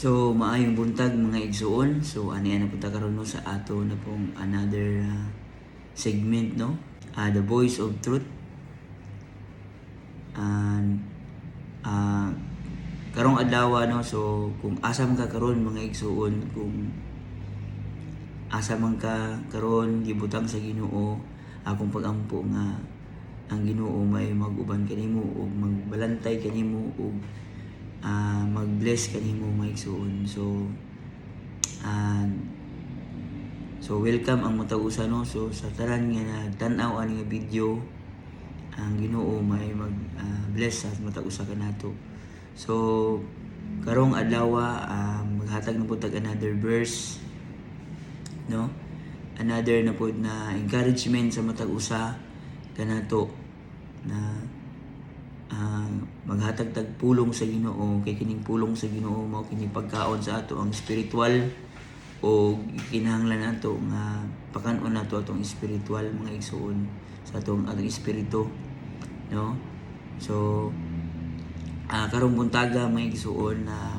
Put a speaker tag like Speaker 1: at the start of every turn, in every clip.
Speaker 1: So, maayong buntag mga igsuon. So, ani na punta karon no sa ato na pong another segment no. The Voice of Truth. And karong adlaw no, so kung asa man ka karon mga igsuon, kung asa man ka karon gibutang sa Ginoo, akong pagampo nga ang Ginoo may mag-uban kanimo o magbalantay kanimo o mag-bless kanimo mga igsuon. So welcome ang matag-usa no. So sa tanan nga nagtan-aw ani nga video, ang Ginoo may mag-bless sa matag-usa kanato. So karong adlaw maghatag na pud tag another verse no. Another na pud na encouragement sa matag-usa kanato na maghatag tag pulong sa Ginoo. Kay kining pulong sa Ginoo mao kini pagkaon sa ato ang spiritual o kinahanglan nato nga pakanon nato atong spiritual mga igsuon sa atong espiritu no. So karong buntaga mga igsuon na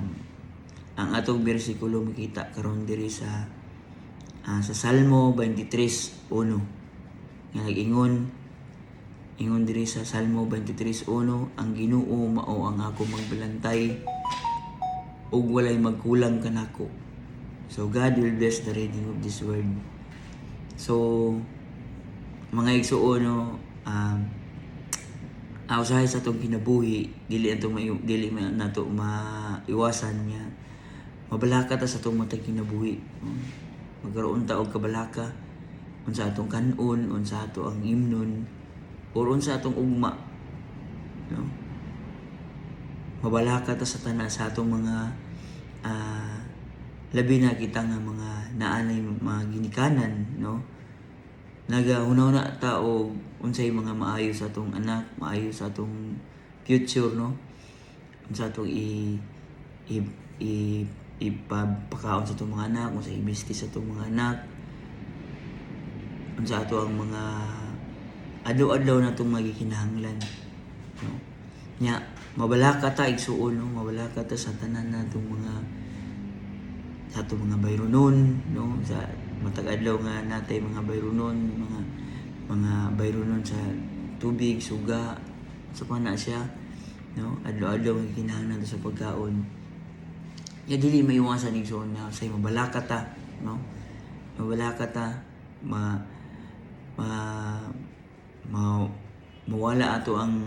Speaker 1: ang atong bersikulo makita karon diri sa Salmo 23:1 nga ingon diri sa Salmo 23:1, ang Ginoo mao ang ako magbalantay ug walay magkulang kanako. So God will bless the reading of this word. So mga igsuon no, usahay sa atong kinabuhi dili man nato maiwasan niya mabalaka ta sa atong matag kinabuhi. Magkaroon ta og kabalaka unsa atong kanon, unsa ato ang imnon, or unsa atong ugma no. Mabalaka ta sa tanan sa atong mga labi na kita nga mga naanay mga ginikanan no. Nagahuna ta og unsay mga maayo sa atong anak, maayo sa atong future no. Unsa atong ipapakaon sa atong mga anak, unsa imbesti sa atong mga anak, unsa ato ang mga adlaw-adlaw na itong magikinahanglan no? Nya mabalaka ta igsuon no, mabalaka ta sa tanan natong sa atong mga bayronon no, sa matag adlaw nga natay mga bayronon, mga bayronon sa tubig, suga, sa pana siya no, adlaw-adlaw nga kinahanglan sa pagkaon. Ya dili maiwasan igsuon na say mabalaka ta no, mabalaka ta mawala ato ang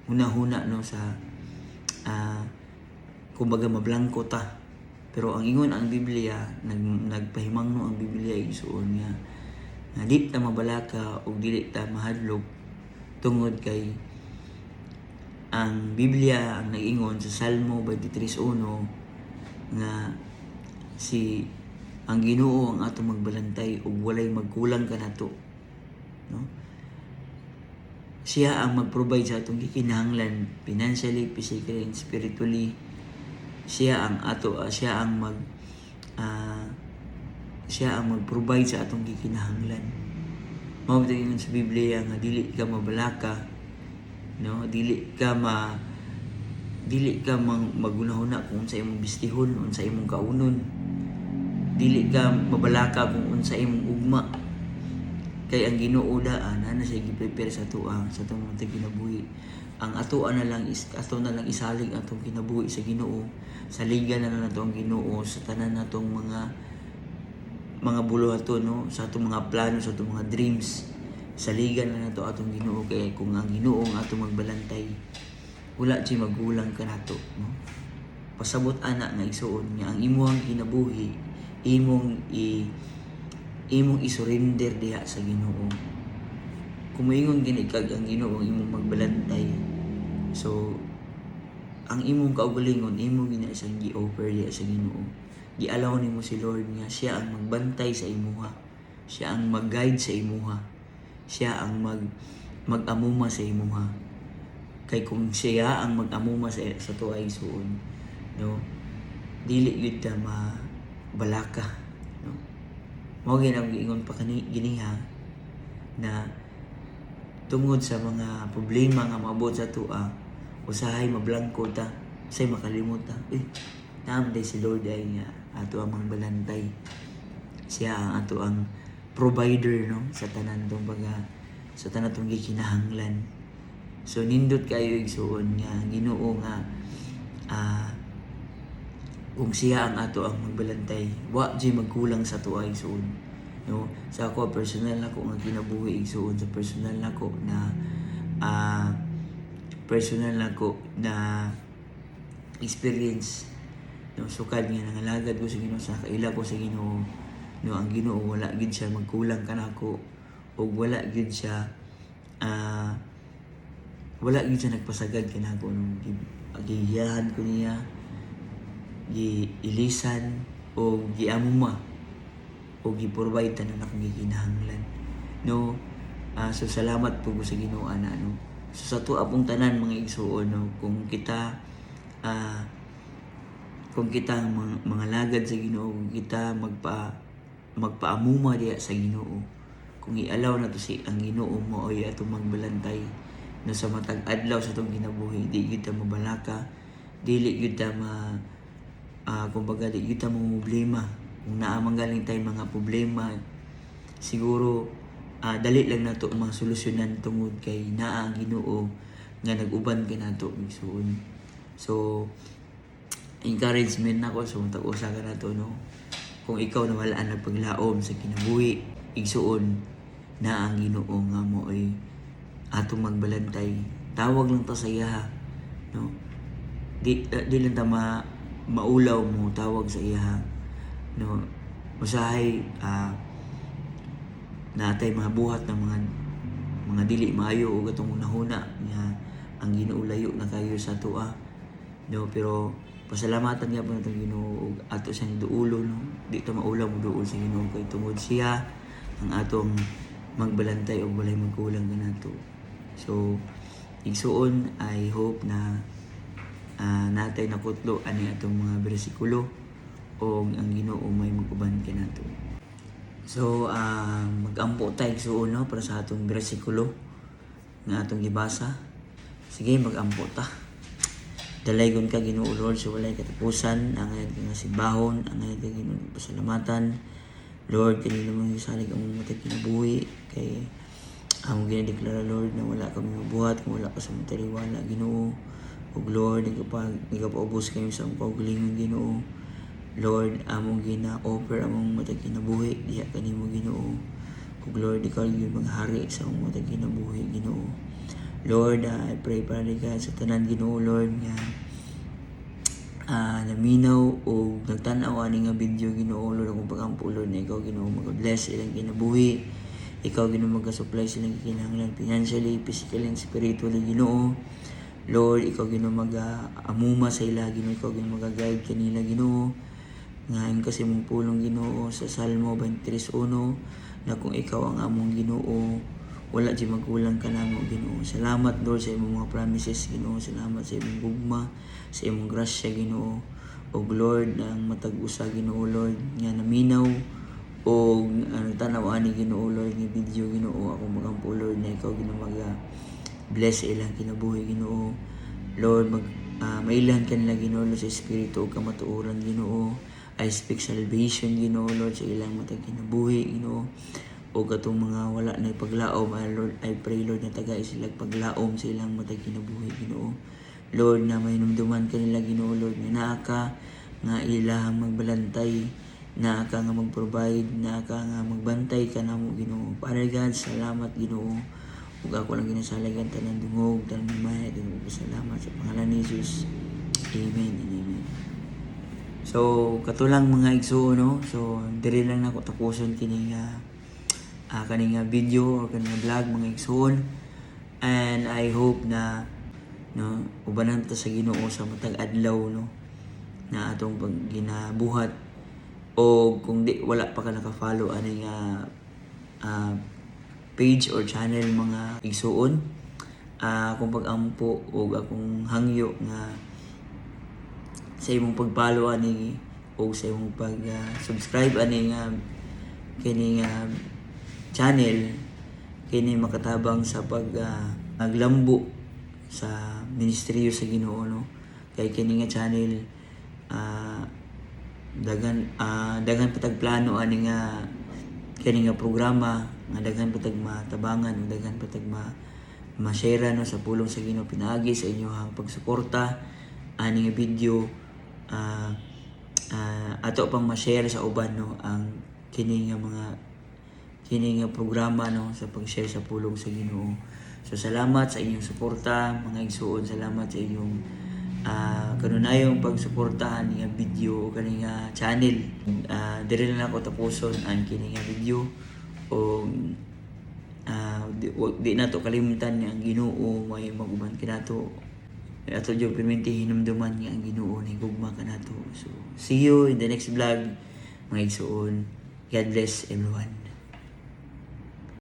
Speaker 1: huna-huna no sa kumbaga mablangko ta. Pero ang ingon ang Biblia, nagpahimangno ang Biblia igsuon nga di ta mabalaka o dili ta mahadlok tungod kay ang Biblia ang nag-ingon sa Salmo 23:1 nga ang Ginoo ang atong magbalantay ug walay magkulang kanato no. Siya ang mag-provide sa atong gikinahanglan financially, physically, and spiritually. Siya ang mag-provide sa atong gikinahanglan. Mao ingon sa Biblia nga dili ka mabalaka no, dili ka magunahuna kung unsa imong bistihon, unsa imong kaunon, dili ka mabalaka kung unsa imong ugma. Kay ang Ginoo daan ana siya gi-prepare sa atong matag kinabuhi. Ang ato na lang isalig atong kinabuhi sa Ginoo. Saligan na nato ang Ginoo sa tanan natong mga buluhaton no, sa atong mga plano, sa atong mga dreams. Saligan na nato atong Ginoo, kay kung ang Ginoo ang atong magbalantay, wala siya magulang kanato no. Pasabot ana nga igsuon nga ang imong kinabuhi imong isurrender diha sa Ginoo. Kung moingon gini kag ang Ginoo ang imong magbalantay, so ang imong kaugalingon imong gina isang gi-offer diha sa Ginoo. Gi-allow nimo si Lord nga siya ang magbantay sa imuha, siya ang mag-guide sa imuha, siya ang mag-amuma sa imuha. Kay kung siya ang mag-amuma sa tuay suon no, dili gyud ta mabalaka no. Mao ginang giingon pa giniha na tungod sa mga problema nga maabot sa tua, usahay mablangko ta, say makalimot ta. naamday si Lord ay ato ang mangbalantay. Siya ang ato ang provider no sa tanan tong sa tanan tong gikinahanglan. So nindot kayo igsuon nga Ginoo nga kung siya ang ato ang magbalantay, wa jay magkulang sa tuwa igsuon. No, sa ako personal nako nga kinabuhi igsuon sa personal nako na experience no sukad nga nangalagad ko sa Ginoo sa kaila ko sa Ginoo no ang Ginoo wala gid siya magkulang kanako o wala gid siya nagpasagad kanako no giyahan ko niya giilisan o giamuma o gi-provide tanan akong gikinahanglan no. So salamat po sa Ginoo ana no. So sa tuwa pong tanan mga igsuon no, kung kita mga lagad sa Ginoo, kung kita magpaamuma diya sa Ginoo, kung i-allow na to si ang Ginoo mo ay atong magbalantay no sa matag adlaw sa tong kinabuhi, di gyud ta mabalaka, dili gyud ta kumbaga di gyud ta mo problema. Kung naa man galing tay mga problema, siguro dali lang nato mga solusyonan tungod kay naa ang Ginoo nga nag-uban kanato igsuon. So encouragement nako so tag-usa ka nato no. Kung ikaw nawala ang paglaom sa kinabuhi igsuon, na ang Ginoo nga mo ay atong magbalantay. Tawag lang ta sa iya no. Di lang ta maulaw mo tawag sa iya no. Usahay natay mga buhat ng mga dili maayo o gatong nahuna nga ang Ginoo layo na kayo sa tuwa no. Pero pasalamatan nga po natong Ginoo ato siyang duulo no. Di ta maulaw mo duol sa Ginoo kay tungod siya ang atong magbalantay o walay magkulang kanato. So igsuon, I hope na natay nakutlo ani atong mga bersikulo o ang Ginoo may mag-uban kanato. So mag-ampo tayo igsuon no para sa atong bersikulo nga atong gibasa. Sige, mag-ampo ta. Dalaygon ka Ginoo Lord sa walay katapusan, ang ngayon nga simbahon, ang ngayon ka Ginoo pasalamatan. Lord, kanila mga isalig ang matag kinabuhi kay ang ginadeklara Lord na wala kami mabuhat kung wala ka sa matariwala Ginoo. O Lord, nagapaubos kayo sa among kaugalingon Ginoo. Lord, among gina-offer among matag kinabuhi diha kanimo Ginoo. O Lord, ikaw yung maghari sa among matag kinabuhi Ginoo. Lord, I pray para ka sa tanan Ginoo Lord nga naminaw o nagtanaw ani nga video Ginoo Lord akong pagampo Lord na ikaw Ginoo mag-bless ilang kinabuhi. Ikaw Ginoo mag-supply silang kinahanglan financially, physically, and spiritually Ginoo. Lord, ikaw Ginoo mag-amuma sa ila Ginoo, ikaw Ginoo mag-guide kanila Ginoo. Ngayon kasi mong pulong Ginoo sa Salmo 23:1 na kung ikaw ang among Ginoo, wala di magkulang ka namo Ginoo. Salamat Lord sa imong mga promises Ginoo. Salamat sa imong gugma, sa imong grasya Ginoo. O Lord, ang matag-usa Ginoo Lord nga naminaw o tanaw ani Ginoo Lord nga video Ginoo ako magampo Lord na ikaw Ginoo bless ilang kinabuhi Ginoo. Lord, mailan kanila Ginoo sa espiritu o kamatuoran Ginoo. I speak salvation Ginoo Lord sa ilang matag kinabuhi Ginoo. O katong mga wala na paglaom, Lord, I pray Lord na tagay sila paglaom sa ilang matag kinabuhi Ginoo. Lord, na may numduman kanila Ginoo Lord nga naa ka nga ilahang magbalantay, naa ka nga mag-provide, naa ka nga magbantay ka namo Ginoo. Father God, salamat Ginoo. Ug ako lang ginasalagan tanan dungog tanan may dungog salamat sa pangalan ni Jesus. Amen and amen. So katulang mga igsuon no. So diri lang nako tapuson kini kaning video or kaning vlog mga igsuon. And I hope na no ubanan ta sa Ginoo sa matag adlaw no na atong pag ginabuhat. O kung di wala pa ka naka-follow ani page or channel mga igsuon, kung pag-ampo o akong hangyo nga sa imong pag-follow ani o sa imong pag-subscribe ani nga kini channel kini makatabang sa paglambo sa ministeryo sa Ginoo no. Kay kini nga channel ah, daghan patag plano ani nga kani nga programa nga daghan patag matabangan, daghan patag ma-share no sa pulong sa Ginoo pinaagi sa inyong pagsuporta ani nga video. Ato pang ma-share sa uban no ang kini nga programa no sa pag-share sa pulong sa Ginoo. So salamat sa inyong suporta mga igsuon, salamat sa inyong kanunayong pagsuportahan nga video o kani nga channel. Diri na ako tapuson ang kini nga video o di na to kalimutan nga ang Ginoo may maguban kinato. Ato jud perminti hinumduman nga ang Ginoo ni gugma kanato. So see you in the next vlog mga igsuon. God bless everyone.